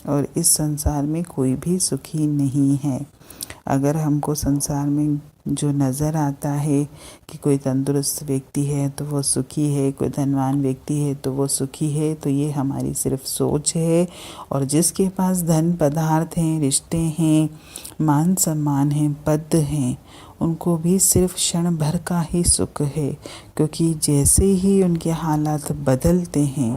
और इस संसार में कोई भी सुखी नहीं है। अगर हमको संसार में जो नज़र आता है कि कोई तंदुरुस्त व्यक्ति है तो वो सुखी है, कोई धनवान व्यक्ति है तो वो सुखी है, तो ये हमारी सिर्फ सोच है। और जिसके पास धन पदार्थ हैं, रिश्ते हैं, मान सम्मान हैं, पद हैं, उनको भी सिर्फ क्षण भर का ही सुख है, क्योंकि जैसे ही उनके हालात बदलते हैं,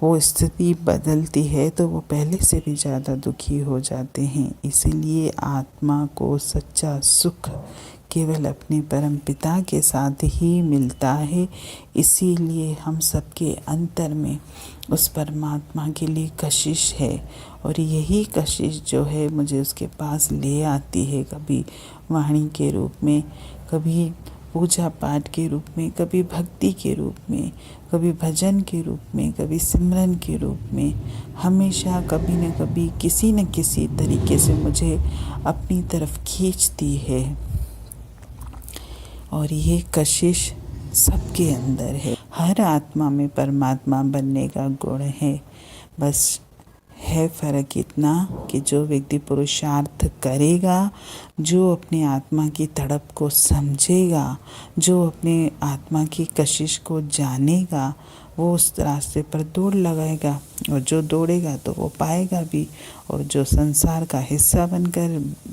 वो स्थिति बदलती है, तो वो पहले से भी ज़्यादा दुखी हो जाते हैं। इसीलिए आत्मा को सच्चा सुख केवल अपने परम पिता के साथ ही मिलता है। इसीलिए हम सबके अंतर में उस परमात्मा के लिए कशिश है, और यही कशिश जो है मुझे उसके पास ले आती है, कभी वाणी के रूप में, कभी पूजा पाठ के रूप में, कभी भक्ति के रूप में, कभी भजन के रूप में, कभी सिमरन के रूप में। हमेशा कभी न कभी किसी न किसी तरीके से मुझे अपनी तरफ खींचती है। और ये कशिश सबके अंदर है। हर आत्मा में परमात्मा बनने का गुण है। बस है फ़र्क इतना कि जो व्यक्ति पुरुषार्थ करेगा, जो अपने आत्मा की तड़प को समझेगा, जो अपने आत्मा की कशिश को जानेगा, वो उस रास्ते पर दौड़ लगाएगा, और जो दौड़ेगा तो वो पाएगा भी। और जो संसार का हिस्सा बनकर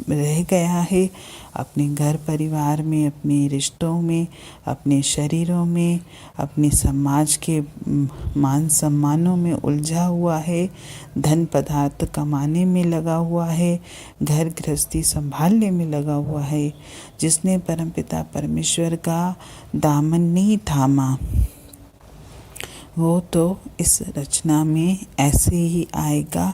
रह गया है, अपने घर परिवार में, अपने रिश्तों में, अपने शरीरों में, अपने समाज के मान सम्मानों में उलझा हुआ है, धन पदार्थ कमाने में लगा हुआ है, घर गृहस्थी संभालने में लगा हुआ है, जिसने परमपिता परमेश्वर का दामन नहीं थामा, वो तो इस रचना में ऐसे ही आएगा,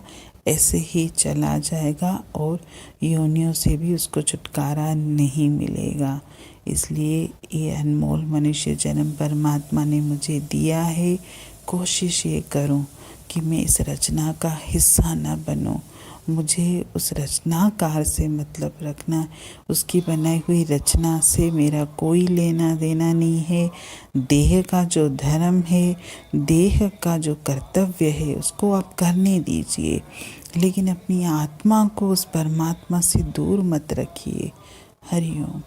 ऐसे ही चला जाएगा, और योनियों से भी उसको छुटकारा नहीं मिलेगा। इसलिए ये अनमोल मनुष्य जन्म परमात्मा ने मुझे दिया है। कोशिश ये करूं कि मैं इस रचना का हिस्सा न बनूं। मुझे उस रचनाकार से मतलब रखना, उसकी बनाई हुई रचना से मेरा कोई लेना देना नहीं है। देह का जो धर्म है, देह का जो कर्तव्य है, उसको आप करने दीजिए, लेकिन अपनी आत्मा को उस परमात्मा से दूर मत रखिए। हरि ओम।